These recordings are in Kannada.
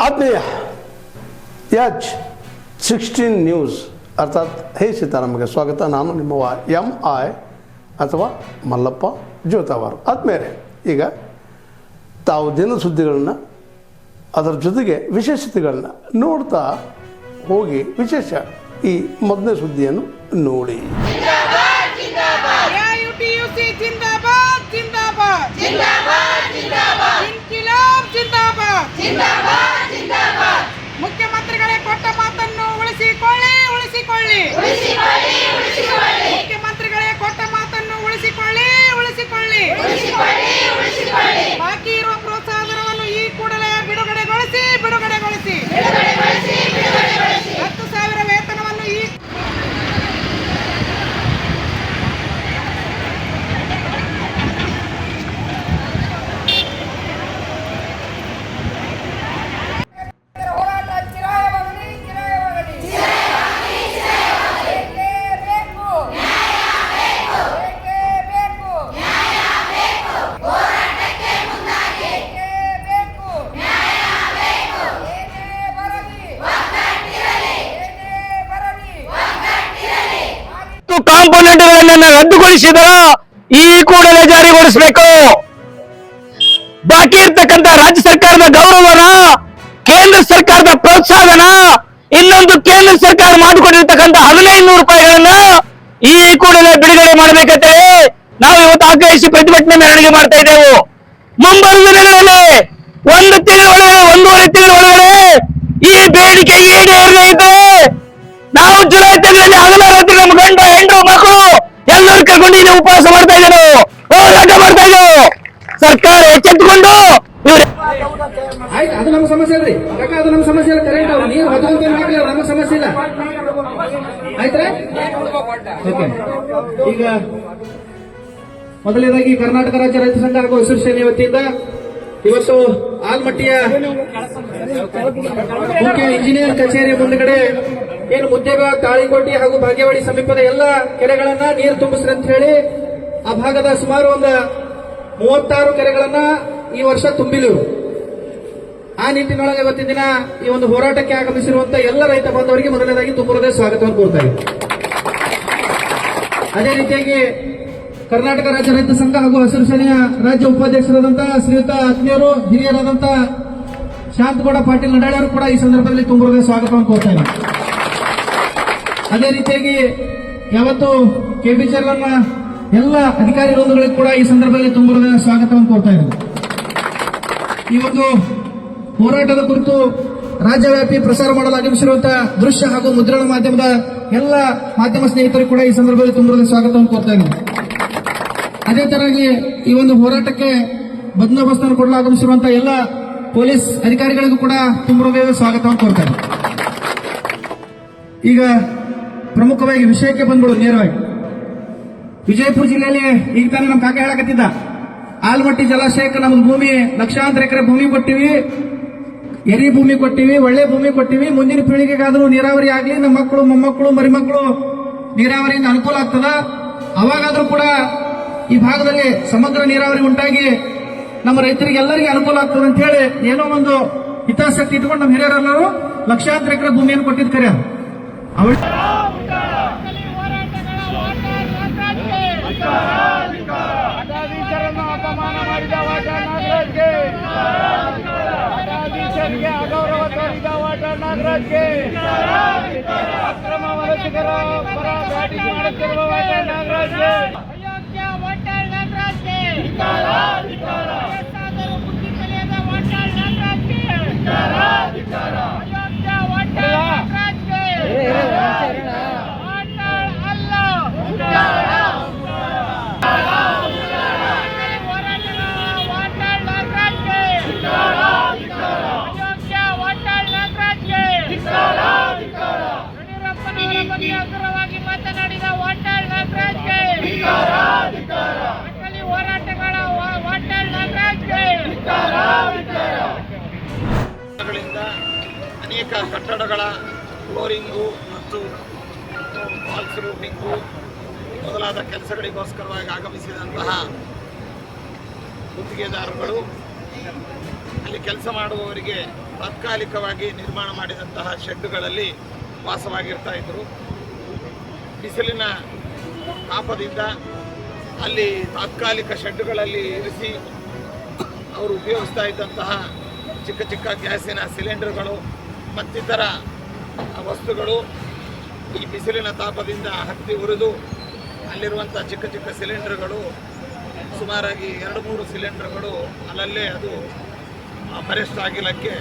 ಆತ್ಮೀಯ H16 ನ್ಯೂಸ್ ಅರ್ಥಾತ್ ಹೇ ಸೀತಾರಾಮಗೆ ಸ್ವಾಗತ. ನಾನು ನಿಮ್ಮವ MI ಅಥವಾ ಮಲ್ಲಪ್ಪ ಜೋತಾವಾರು. ಆದ್ಮೇಲೆ ಈಗ ತಾವು ದಿನ ಸುದ್ದಿಗಳನ್ನ ಅದರ ಜೊತೆಗೆ ವಿಶೇಷತೆಗಳನ್ನ ನೋಡ್ತಾ ಹೋಗಿ ವಿಶೇಷ ಈ ಮೊದಲನೇ ಸುದ್ದಿಯನ್ನು ನೋಡಿ. ಮುಖ್ಯಮಂತ್ರಿಗಳೇ ಕೊಟ್ಟ ಮಾತನ್ನು ಉಳಿಸಿಕೊಳ್ಳಿ. ಮುಖ್ಯಮಂತ್ರಿಗಳೇ ಕೊಟ್ಟ ಮಾತನ್ನು ಉಳಿಸಿಕೊಳ್ಳಿ. ಬಾಕಿ ಇರುವ ಪ್ರೋತ್ಸಾಹ ಧನವನ್ನು ಈ ಕೂಡಲೇ ಬಿಡುಗಡೆಗೊಳಿಸಿ. 10,000 ವೇತನವನ್ನು ಈ ಕಾಂಪೋನೆಂಟ್ಗಳನ್ನು ರದ್ದುಗೊಳಿಸಿದರ ಈ ಕೂಡಲೇ ಜಾರಿಗೊಳಿಸಬೇಕು. ಬಾಕಿ ಇರ್ತಕ್ಕಂಥ ರಾಜ್ಯ ಸರ್ಕಾರದ ಗೌರವನ, ಕೇಂದ್ರ ಸರ್ಕಾರದ ಪ್ರೋತ್ಸಾಹನ, ಇನ್ನೊಂದು ಕೇಂದ್ರ ಸರ್ಕಾರ ಮಾಡಿಕೊಂಡಿರ್ತಕ್ಕಂಥ 1,500 ರೂಪಾಯಿಗಳನ್ನ ಈ ಕೂಡಲೇ ಬಿಡುಗಡೆ ಮಾಡಬೇಕಂತೇಳಿ ನಾವು ಇವತ್ತು ಆಗ್ರಹಿಸಿ ಪ್ರತಿಭಟನೆ ಮೆರವಣಿಗೆ ಮಾಡ್ತಾ ಇದ್ದೇವೆ. ಮುಂಬರುವ ದಿನಗಳಲ್ಲಿ 1 ತಿಂಗಳ ಒಳಗಡೆ 1.5 ತಿಂಗಳ ಒಳಗಡೆ ಈ ಬೇಡಿಕೆ ಈಡೇರದೇ ಇದ್ರೆ ನಾವು ಜುಲೈ ತಿಂಗಳಲ್ಲಿ ಹಗಲ ರಾತ್ರಿ ನಮ್ಮ ಗಂಡ ಹೆಂಡರು ಮಕ್ಕಳು ಎಲ್ಲರೂ ಕರ್ಕೊಂಡು ಇಲ್ಲಿ ಉಪವಾಸ ಮಾಡ್ತಾ ಇದ್ದೇವೆ, ಹೋರಾಟ ಮಾಡ್ತಾ ಇದ್ದೇವೆ. ಸರ್ಕಾರ ಎಚ್ಚೆತ್ತುಕೊಂಡು ಆಯ್ತು, ಅದು ನಮ್ಮ ಸಮಸ್ಯೆ ಅಲ್ರಿ. ಅದು ನಮ್ಮ ಸಮಸ್ಯೆ ಇಲ್ಲ. ಕರೆಂಟ್ ಅವ್ರು ನೀರು ಹೊತ್ತಂತ ಹಾಕಲಿ, ನಮ್ಮ ಸಮಸ್ಯೆ ಇಲ್ಲ. ಆಯ್ತಾ? ಓಕೆ. ಈಗ ಮೊದಲನೇದಾಗಿ ಕರ್ನಾಟಕ ರಾಜ್ಯ ರೈತ ಸಂಘ ಹಾಗೂ ಹಸಿರು ಸೇನೆ ವತಿಯಿಂದ ಇವತ್ತು ಆಲ್ಮಟ್ಟಿಯ ಮುಖ್ಯ ಇಂಜಿನಿಯರ್ ಕಚೇರಿ ಮುಂದುಗಡೆ ಏನು ಮುದ್ದೇಬಾಗ್, ತಾಳಿಕೋಟೆ ಹಾಗೂ ಭಾಗ್ಯವಾಡಿ ಸಮೀಪದ ಎಲ್ಲ ಕೆರೆಗಳನ್ನ ನೀರು ತುಂಬಿಸ್ರಿ ಅಂತ ಹೇಳಿ ಆ ಭಾಗದ ಸುಮಾರು ಒಂದು 36 ಕೆರೆಗಳನ್ನ ಈ ವರ್ಷ ತುಂಬಿಲಿರು. ಆ ನಿಟ್ಟಿನೊಳಗೆ ಇವತ್ತಿನ ದಿನ ಈ ಒಂದು ಹೋರಾಟಕ್ಕೆ ಆಗಮಿಸಿರುವಂತಹ ಎಲ್ಲ ರೈತ ಬಾಂಧವರಿಗೆ ಮೊದಲನೇದಾಗಿ ತುಂಬುವುದೇ ಸ್ವಾಗತವನ್ನು ಕೋರ್ತಾ ಇದೆ. ಅದೇ ರೀತಿಯಾಗಿ ಕರ್ನಾಟಕ ರಾಜ್ಯ ರೈತ ಸಂಘ ಹಾಗೂ ಹಸಿರು ಸೇನೆಯ ರಾಜ್ಯ ಉಪಾಧ್ಯಕ್ಷರಾದಂತಹ ಶ್ರೀಯುತ ಆತ್ಮೀಯರು, ಹಿರಿಯರಾದಂತಹ ಶಾಂತಗೌಡ ಪಾಟೀಲ್ ನಡಾಳಿಯವರು ಕೂಡ ಈ ಸಂದರ್ಭದಲ್ಲಿ ತುಂಬುವುದೇ ಸ್ವಾಗತವನ್ನು ಕೋರ್ತಾ ಇದೆ. ಅದೇ ರೀತಿಯಾಗಿ ಯಾವತ್ತು ಕೆಬಿಚರ್ನ ಎಲ್ಲ ಅಧಿಕಾರಿ ವೃಂದಗಳಿಗೆ ಕೂಡ ಈ ಸಂದರ್ಭದಲ್ಲಿ ತುಂಬುವುದೇ ಸ್ವಾಗತವನ್ನು ಕೋರ್ತಾ ಇದೆ. ಈ ಒಂದು ಹೋರಾಟದ ಕುರಿತು ರಾಜ್ಯವ್ಯಾಪಿ ಪ್ರಸಾರ ಮಾಡಲು ಆಗಮಿಸಿರುವಂತಹ ದೃಶ್ಯ ಹಾಗೂ ಮುದ್ರಣ ಮಾಧ್ಯಮದ ಎಲ್ಲ ಮಾಧ್ಯಮ ಸ್ನೇಹಿತರು ಕೂಡ ಈ ಸಂದರ್ಭದಲ್ಲಿ ತುಂಬುವುದೇ ಸ್ವಾಗತವನ್ನು ಕೋರ್ತಾ ಇದ್ದಾರೆ. ಅದೇ ತರವಾಗಿ ಈ ಒಂದು ಹೋರಾಟಕ್ಕೆ ಬಂದೋಬಸ್ತನ್ನು ಕೊಡಲು ಆಗಮಿಸಿರುವಂತಹ ಎಲ್ಲ ಪೊಲೀಸ್ ಅಧಿಕಾರಿಗಳಿಗೂ ಕೂಡ ತುಂಬುವುದೇ ಸ್ವಾಗತವನ್ನು ಕೋರ್ತಾ ಇದ್ದಾರೆ. ಈಗ ಪ್ರಮುಖವಾಗಿ ವಿಷಯಕ್ಕೆ ಬಂದ್ಬಿಡು ನೇರವಾಗಿ. ವಿಜಯಪುರ ಜಿಲ್ಲೆಯಲ್ಲಿ ಈಗ ತಾನೇ ನಮ್ಮ ಕಾಕ ಹೇಳಕತ್ತಿದ್ದ, ಆಲ್ಮಟ್ಟಿ ಜಲಾಶಯಕ್ಕೆ ನಮ್ದು ಭೂಮಿ ಲಕ್ಷಾಂತರ ಎಕರೆ ಭೂಮಿ ಕೊಟ್ಟಿವಿ, ಎರಿ ಭೂಮಿ ಕೊಟ್ಟಿವಿ, ಒಳ್ಳೆ ಭೂಮಿ ಕೊಟ್ಟಿವಿ. ಮುಂದಿನ ಪೀಳಿಗೆಗಾದರೂ ನೀರಾವರಿ ಆಗ್ಲಿ, ನಮ್ಮ ಮಕ್ಕಳು ಮೊಮ್ಮಕ್ಕಳು ಮರಿಮಕ್ಕಳು ನೀರಾವರಿಯಿಂದ ಅನುಕೂಲ ಆಗ್ತದ. ಅವಾಗಾದ್ರೂ ಕೂಡ ಈ ಭಾಗದಲ್ಲಿ ಸಮಗ್ರ ನೀರಾವರಿ ಉಂಟಾಗಿ ನಮ್ಮ ರೈತರಿಗೆ ಎಲ್ಲರಿಗೂ ಅನುಕೂಲ ಆಗ್ತದೆ ಅಂತ ಹೇಳಿ ಏನೋ ಒಂದು ಹಿತಾಸಕ್ತಿ ಇಟ್ಕೊಂಡು ನಮ್ಮ ಹಿರಿಯರೆಲ್ಲರೂ ಲಕ್ಷಾಂತರ ಎಕರೆ ಭೂಮಿಯನ್ನು ಕೊಟ್ಟಿದ್ ಕರೆ ಅಪಮಾನ ಮಾಡಿದ ವಾಟಾಳ್ ನಾಗರಾಜ್ಗೆ, ಅಗೌರವ ತೋರಿದ ವಾಟಾಳ್ ನಾಗರಾಜ್ಗೆ, ಅಕ್ರಮ ವಲಸಿಗರ ಪರ ಬ್ಯಾಟಿಂಗ್ ಮಾಡುತ್ತಿರುವ ವಾಟಾಳ್ ನಾಗರಾಜ್ಗೆ, ಅಯೋಗ್ಯ ವಾಟಾಳ್ ನಾಗರಾಜ್ಗೆ, ಬುದ್ಧಿ ಕಲಿಯದ ವಾಟಾಳ್ ನಾಗರಾಜ್ಗೆ, ಅಯೋಗ್ಯ ವಾಟಾಳ್ ನಾಗರಾಜ್ಗೆ, ವಾಟಾಳ್ ಅಲ್ಲ ಅಗ್ರವಾಗಿ ಮಾತನಾಡಿದ ವಾಟಾಳ್ ನಾಗರಾಜ್ಗೆ, ಹೋರಾಟಗಳ ವಾಟಾಳ್ ನಾಗರಾಜ್ಗೆ. ಅನೇಕ ಕಟ್ಟಡಗಳ ಫ್ಲೋರಿಂಗು ಮತ್ತು ಫಾಲ್ಸ್ ರೂಫಿಂಗು ಮೊದಲಾದ ಕೆಲಸಗಳಿಗೋಸ್ಕರವಾಗಿ ಆಗಮಿಸಿದಂತಹ ಗುತ್ತಿಗೆದಾರಗಳು ಅಲ್ಲಿ ಕೆಲಸ ಮಾಡುವವರಿಗೆ ತಾತ್ಕಾಲಿಕವಾಗಿ ನಿರ್ಮಾಣ ಮಾಡಿದಂತಹ ಶೆಡ್ಗಳಲ್ಲಿ ವಾಸವಾಗಿರ್ತಾ ಇದ್ದರು. ಬಿಸಿಲಿನ ತಾಪದಿಂದ ಅಲ್ಲಿ ತಾತ್ಕಾಲಿಕ ಶೆಡ್ಗಳಲ್ಲಿ ಇರಿಸಿ ಅವರು ಉಪಯೋಗಿಸ್ತಾ ಇದ್ದಂತಹ ಚಿಕ್ಕ ಚಿಕ್ಕ ಗ್ಯಾಸಿನ ಸಿಲಿಂಡರ್ಗಳು ಮತ್ತಿತರ ವಸ್ತುಗಳು ಈ ಬಿಸಿಲಿನ ತಾಪದಿಂದ ಹತ್ತಿ ಉರಿದು ಅಲ್ಲಿರುವಂಥ ಚಿಕ್ಕ ಚಿಕ್ಕ ಸಿಲಿಂಡರ್ಗಳು ಸುಮಾರಾಗಿ 2-3 ಸಿಲಿಂಡರ್ಗಳು ಅಲ್ಲಲ್ಲೇ ಅದು ಬರೆಸ್ಟ್ ಆಗಿಲ್ಲಕ್ಕೆ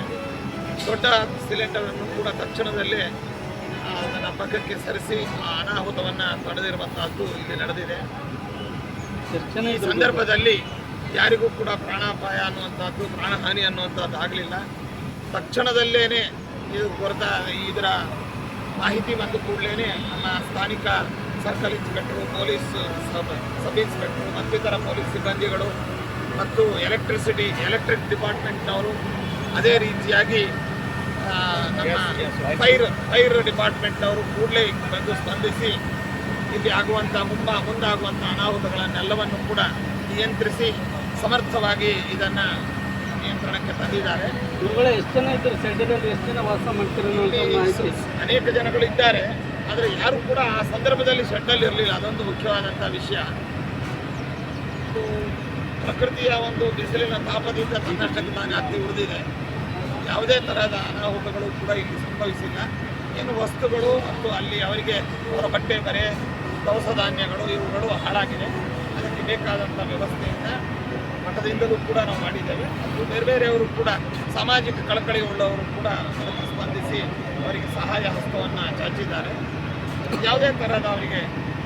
ದೊಡ್ಡ ಸಿಲಿಂಡರನ್ನು ಕೂಡ ತಕ್ಷಣದಲ್ಲೇ ಅದನ್ನು ಪಕ್ಕಕ್ಕೆ ಸರಿಸಿ ಆ ಅನಾಹುತವನ್ನು ತಡೆದಿರುವಂತಹದ್ದು ಇಲ್ಲಿ ನಡೆದಿದೆ. ಈ ಸಂದರ್ಭದಲ್ಲಿ ಯಾರಿಗೂ ಕೂಡ ಪ್ರಾಣಾಪಾಯ ಅನ್ನುವಂಥದ್ದು, ಪ್ರಾಣಹಾನಿ ಅನ್ನುವಂಥದ್ದು ಆಗಲಿಲ್ಲ. ತಕ್ಷಣದಲ್ಲೇ ಇದು ಇದರ ಮಾಹಿತಿ ಬಂದ ಕೂಡಲೇ ನಮ್ಮ ಸ್ಥಾನಿಕ circle inspector, police sub inspector ಮತ್ತಿತರ ಪೊಲೀಸ್ ಸಿಬ್ಬಂದಿಗಳು ಮತ್ತು ಎಲೆಕ್ಟ್ರಿಕ್ ಡಿಪಾರ್ಟ್ಮೆಂಟ್ನವರು, ಅದೇ ರೀತಿಯಾಗಿ ನಮ್ಮ ಫೈರ್ ಡಿಪಾರ್ಟ್ಮೆಂಟ್ನವರು ಕೂಡಲೇ ಬಂದು ಸ್ಪಂದಿಸಿ ಇಲ್ಲಿ ಆಗುವಂಥ ಮುಂದಾಗುವಂಥ ಅನಾಹುತಗಳನ್ನೆಲ್ಲವನ್ನು ಕೂಡ ನಿಯಂತ್ರಿಸಿ ಸಮರ್ಥವಾಗಿ ಇದನ್ನು ನಿಯಂತ್ರಣಕ್ಕೆ ತಂದಿದ್ದಾರೆ. ಎಷ್ಟು ಜನ ಇದ್ದಾರೆ ಶೆಡ್ಡಿನಲ್ಲಿ, ಎಷ್ಟು ಜನ ವಾಸ ಮಾಡ್ತಾರೆ? ಅನೇಕ ಜನಗಳು ಇದ್ದಾರೆ, ಆದರೆ ಯಾರು ಕೂಡ ಆ ಸಂದರ್ಭದಲ್ಲಿ ಶೆಡ್ಡಲ್ಲಿ ಇರಲಿಲ್ಲ. ಅದೊಂದು ಮುಖ್ಯವಾದಂಥ ವಿಷಯ. ಪ್ರಕೃತಿಯ ಒಂದು ಬಿಸಿಲಿನ ತಾಪದಿಂದ ತನ್ನಷ್ಟಕ್ಕೆ ತಾನೇ ಹತ್ತಿ ಉಳಿದಿದೆ. ಯಾವುದೇ ತರಹದ ಅನಾಹುತಗಳು ಕೂಡ ಇಲ್ಲಿ ಸಂಭವಿಸಿಲ್ಲ. ಏನು ವಸ್ತುಗಳು ಮತ್ತು ಅಲ್ಲಿ ಅವರಿಗೆ ಅವರ ಬಟ್ಟೆ ಬರೆ, ದವಸ ಧಾನ್ಯಗಳು ಇವುಗಳು ಹಾಳಾಗಿದೆ. ಅದಕ್ಕೆ ಬೇಕಾದಂಥ ವ್ಯವಸ್ಥೆಯನ್ನು ಮಠದಿಂದಲೂ ಕೂಡ ನಾವು ಮಾಡಿದ್ದೇವೆ. ಮತ್ತು ಬೇರೆಯವರು ಕೂಡ ಸಾಮಾಜಿಕ ಕಳಕಳಿ ಉಳ್ಳವರು ಕೂಡ ಅದಕ್ಕೆ ಸ್ಪಂದಿಸಿ ಅವರಿಗೆ ಸಹಾಯ ಹಸ್ತವನ್ನು ಚಾಚಿದ್ದಾರೆ. ಯಾವುದೇ ಥರದ ಅವರಿಗೆ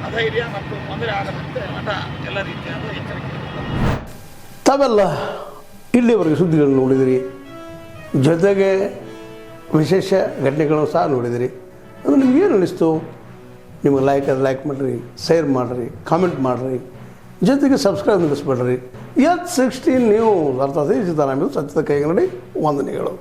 ಅಧೈರ್ಯ ಮತ್ತು ತೊಂದರೆ ಆಗದಂತೆ ಮಠ ಎಲ್ಲ ರೀತಿಯಾದ ಎಚ್ಚರಿಕೆ. ತಾವೆಲ್ಲ ಇಲ್ಲಿವರೆಗೆ ಸುದ್ದಿಗಳನ್ನು ನೋಡಿದಿರಿ, ಜೊತೆಗೆ ವಿಶೇಷ ಘಟನೆಗಳನ್ನು ಸಹ ನೋಡಿದಿರಿ. ಅದು ನಿಮಗೇನು ಅನ್ನಿಸ್ತು? ನಿಮಗೆ ಲೈಕ್ ಮಾಡಿರಿ, ಶೇರ್ ಮಾಡಿರಿ, ಕಾಮೆಂಟ್ ಮಾಡಿರಿ, ಜೊತೆಗೆ ಸಬ್ಸ್ಕ್ರೈಬ್ ನಿಲ್ಲಿಸ್ಬೇಡ್ರಿ. H16 ನ್ಯೂಸ್ ಅರ್ಥಾತ್ ಸಿದ್ದರಾಮಯ್ಯ ಸತ್ಯದ ಕೈಗನ್ನಡಿ ವಂದನೆಗಳು.